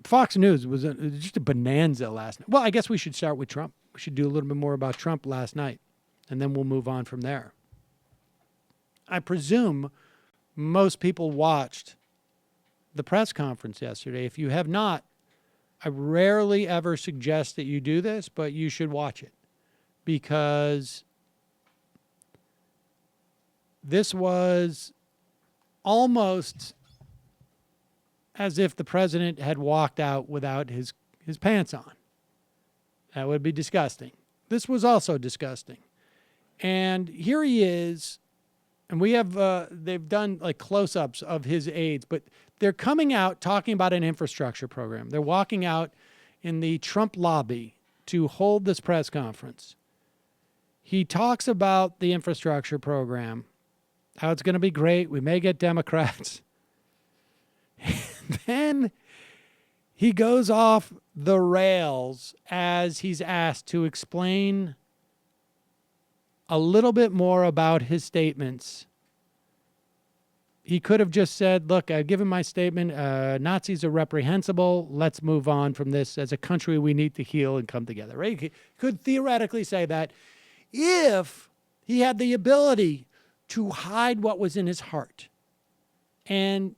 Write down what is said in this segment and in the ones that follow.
Fox News was just a bonanza last night. Well, I guess we should start with Trump. We should do a little bit more about Trump last night, and then we'll move on from there. I presume most people watched the press conference yesterday. If you have not, I rarely ever suggest that you do this, but you should watch it, because this was almost as if the president had walked out without his pants on. That would be disgusting. This was also disgusting. And here he is, and we have, they've done like close-ups of his aides, but they're coming out talking about an infrastructure program. They're walking out in the Trump lobby to hold this press conference. He talks about the infrastructure program, how it's going to be great. We may get Democrats. And then he goes off the rails as he's asked to explain a little bit more about his statements. He could have just said, look, I've given my statement. Nazis are reprehensible. Let's move on from this. As a country, we need to heal and come together. Right? He could theoretically say that if he had the ability to hide what was in his heart. And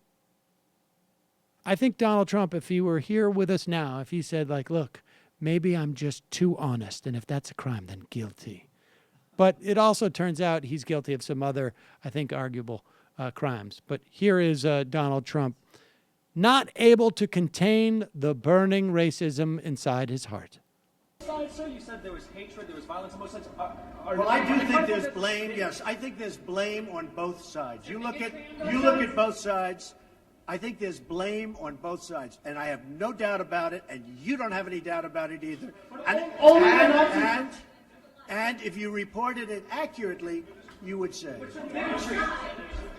I think Donald Trump, if he were here with us now, if he said, like, look, maybe I'm just too honest, and if that's a crime, then guilty. But it also turns out he's guilty of some other, I think, arguable crimes. But here is Donald Trump, not able to contain the burning racism inside his heart. Sir, you said there was hatred, there was violence on both sides. Well, I do think there's blame. Yes, I think there's blame on both sides. You look at both sides. I think there's blame on both sides, and I have no doubt about it, and you don't have any doubt about it either. And if you reported it accurately, you would say.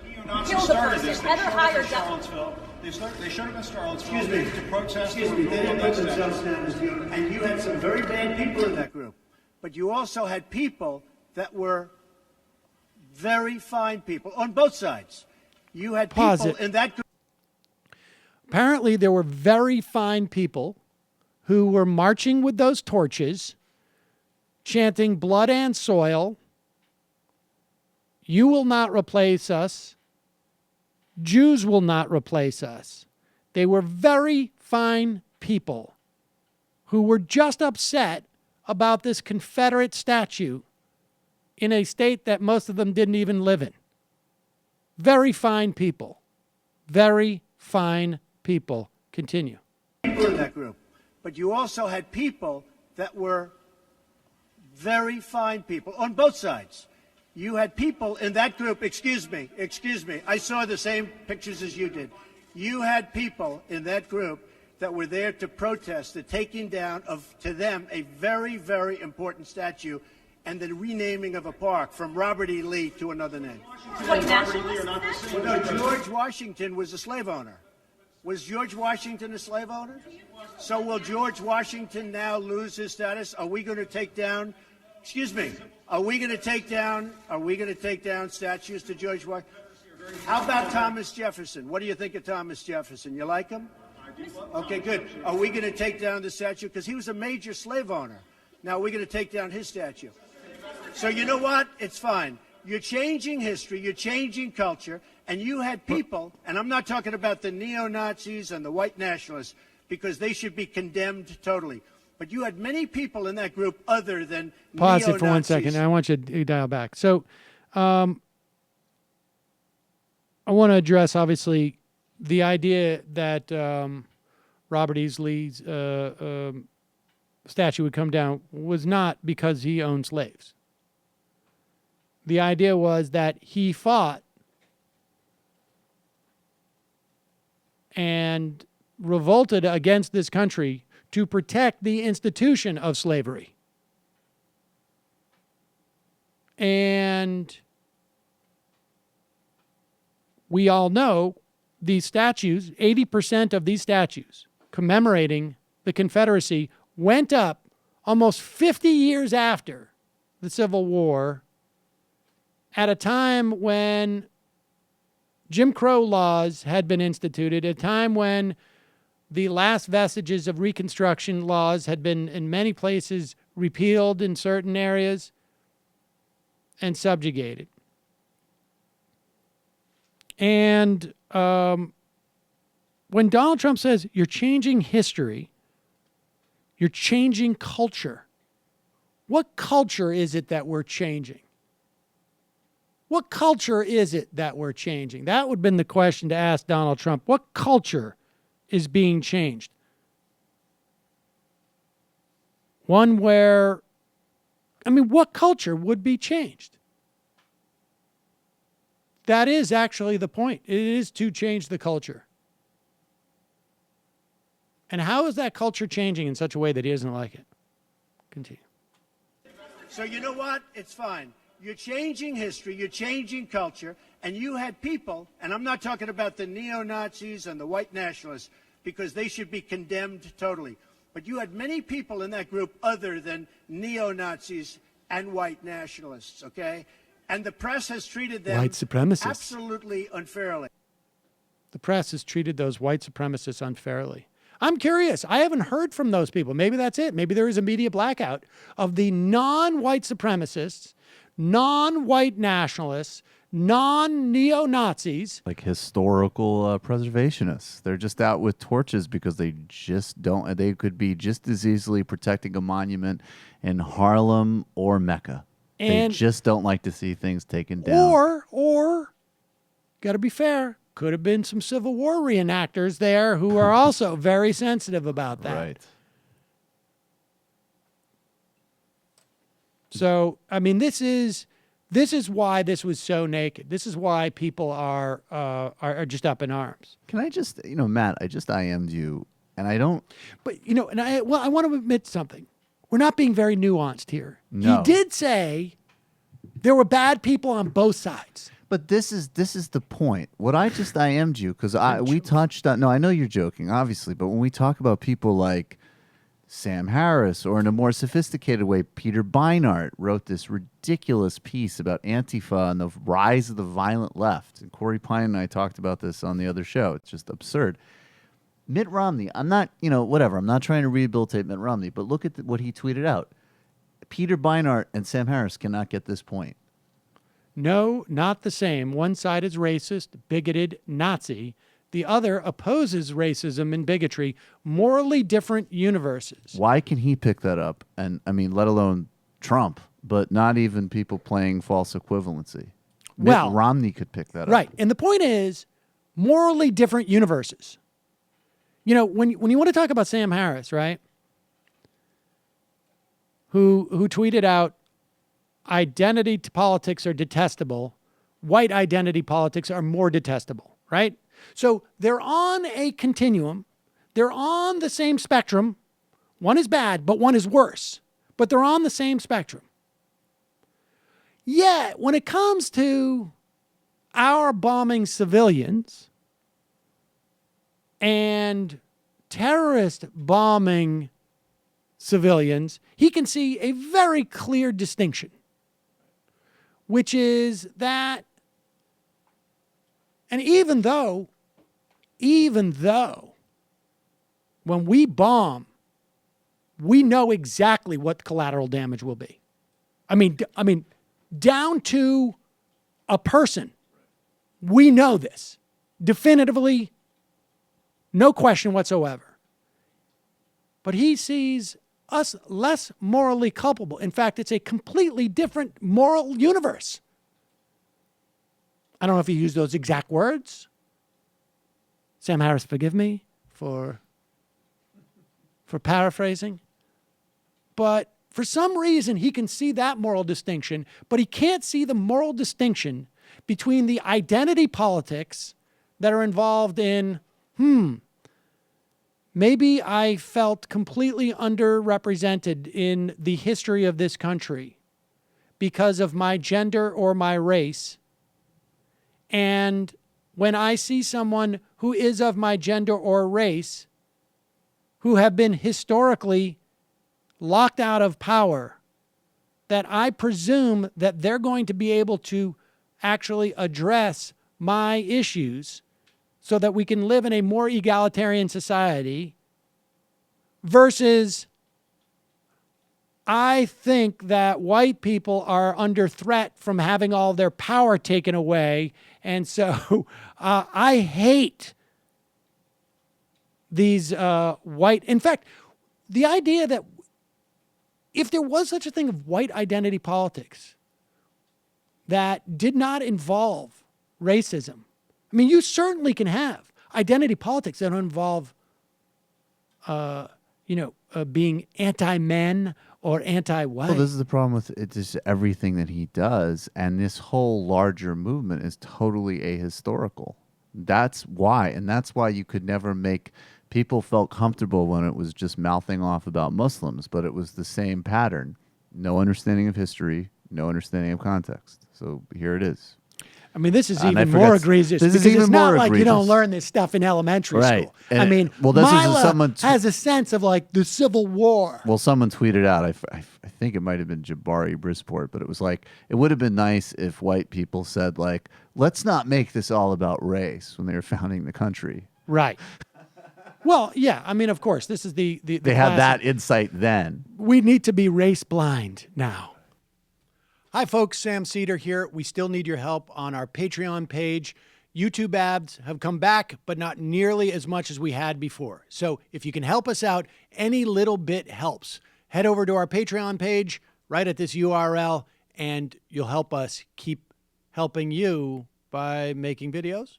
Neo-Nazis started this. They showed up in Charlottesville. They showed up in Charlottesville to protest. Excuse me. They didn't put themselves down as neo-Nazis. And you had some very bad people in that group. But you also had people that were very fine people on both sides. You had people in that group. Apparently, there were very fine people who were marching with those torches, chanting blood and soil. You will not replace us. Jews will not replace us. They were very fine people who were just upset about this Confederate statue in a state that most of them didn't even live in. Very fine people. Very fine people. Continue. People in that group. But you also had people that were very fine people on both sides. You had people in that group, excuse me, I saw the same pictures as you did. You had people in that group that were there to protest the taking down of, to them, a very, very important statue and the renaming of a park from Robert E. Lee to another name. No, George Washington was a slave owner. Was George Washington a slave owner? So will George Washington now lose his status? Are we going to take down, excuse me, are we going to take down statues to George Washington? How about Thomas Jefferson? What do you think of Thomas Jefferson? You like him? Okay, good. Are we going to take down the statue? Because he was a major slave owner. Now, we're going to take down his statue. So you know what? It's fine. You're changing history. You're changing culture. And you had people, and I'm not talking about the neo-Nazis and the white nationalists, because they should be condemned totally. But you had many people in that group other than Pause neo-Nazis. it for 1 second. I want you to dial back. So I want to address, obviously, the idea that Robert E. Lee's statue would come down was not because he owned slaves. The idea was that he fought and revolted against this country to protect the institution of slavery. And we all know these statues, 80% of these statues commemorating the Confederacy went up almost 50 years after the Civil War, at a time when Jim Crow laws had been instituted, a time when the last vestiges of Reconstruction laws had been, in many places, repealed in certain areas and subjugated. And when Donald Trump says you're changing history, you're changing culture, what culture is it that we're changing? What culture is it that we're changing? That would have been the question to ask Donald Trump. What culture is being changed? One where, what culture would be changed? That is actually the point. It is to change the culture. And how is that culture changing in such a way that he doesn't like it? Continue. So you know what? It's fine. You're changing history, you're changing culture, and you had people, and I'm not talking about the neo-Nazis and the white nationalists, because they should be condemned totally. But you had many people in that group other than neo-Nazis and white nationalists, okay? And the press has treated them white supremacists. Absolutely unfairly. The press has treated those white supremacists unfairly. I'm curious. I haven't heard from those people. Maybe that's it. Maybe there is a media blackout of the non-white supremacists, non-white nationalists, non-neo-Nazis. Like historical preservationists. They're just out with torches because they just don't. They could be just as easily protecting a monument in Harlem or Mecca. They just don't like to see things taken down. Or, got to be fair, could have been some Civil War reenactors there who are also very sensitive about that. Right. So, this is why this was so naked. This is why people are just up in arms. Can I just, Matt, I just IM'd you, and I don't. But, I want to admit something. We're not being very nuanced here. No. He did say there were bad people on both sides. But this is the point. What I just IM'd you, because we touched on, no, I know you're joking, obviously, but when we talk about people like Sam Harris, or in a more sophisticated way, Peter Beinart wrote this ridiculous piece about Antifa and the rise of the violent left. And Corey Pine and I talked about this on the other show. It's just absurd. Mitt Romney, I'm not, whatever. I'm not trying to rehabilitate Mitt Romney, but look at what he tweeted out. Peter Beinart and Sam Harris cannot get this point. No, not the same. One side is racist, bigoted, Nazi. The other opposes racism and bigotry, morally different universes. Why can he pick that up? And let alone Trump, but not even people playing false equivalency. Mitt Romney could pick that up. Right. And the point is morally different universes. When you want to talk about Sam Harris, right? Who tweeted out, identity politics are detestable. White identity politics are more detestable, right? So they're on a continuum. They're on the same spectrum. One is bad, but one is worse. But they're on the same spectrum. Yet, when it comes to our bombing civilians and terrorist bombing civilians, he can see a very clear distinction, which is that, and even though when we bomb, we know exactly what the collateral damage will be. Down to a person, we know this definitively, no question whatsoever. But he sees us less morally culpable. In fact, it's a completely different moral universe. I don't know if he used those exact words. Sam Harris, forgive me for paraphrasing. But for some reason, he can see that moral distinction, but he can't see the moral distinction between the identity politics that are involved in, maybe I felt completely underrepresented in the history of this country because of my gender or my race. And when I see someone who is of my gender or race, who have been historically locked out of power, that I presume that they're going to be able to actually address my issues so that we can live in a more egalitarian society versus I think that white people are under threat from having all their power taken away. And so I hate these white. In fact, the idea that if there was such a thing of white identity politics that did not involve racism, I mean, you certainly can have identity politics that don't involve, being anti-men or anti-white. Well, this is the problem with it, just everything that he does, and this whole larger movement is totally ahistorical. That's why, and that's why you could never make people felt comfortable when it was just mouthing off about Muslims, but it was the same pattern. No understanding of history, no understanding of context. So here it is. I mean, this is And I even forgot- more egregious this is because even it's not more like you don't egregious. learn this stuff in elementary Right. school. And I mean, well, this is Mila someone has a sense of like the Civil War. Well, someone tweeted out, I think it might have been Jabari Brisport, but it was like, it would have been nice if white people said, like, let's not make this all about race when they were founding the country. Right. Well, yeah. I mean, of course, this is the They had that classic. insight then. We need to be race blind now. Hi, folks. Sam Seder here. We still need your help on our Patreon page. YouTube ads have come back, but not nearly as much as we had before. So if you can help us out, any little bit helps. Head over to our Patreon page right at this URL, and you'll help us keep helping you by making videos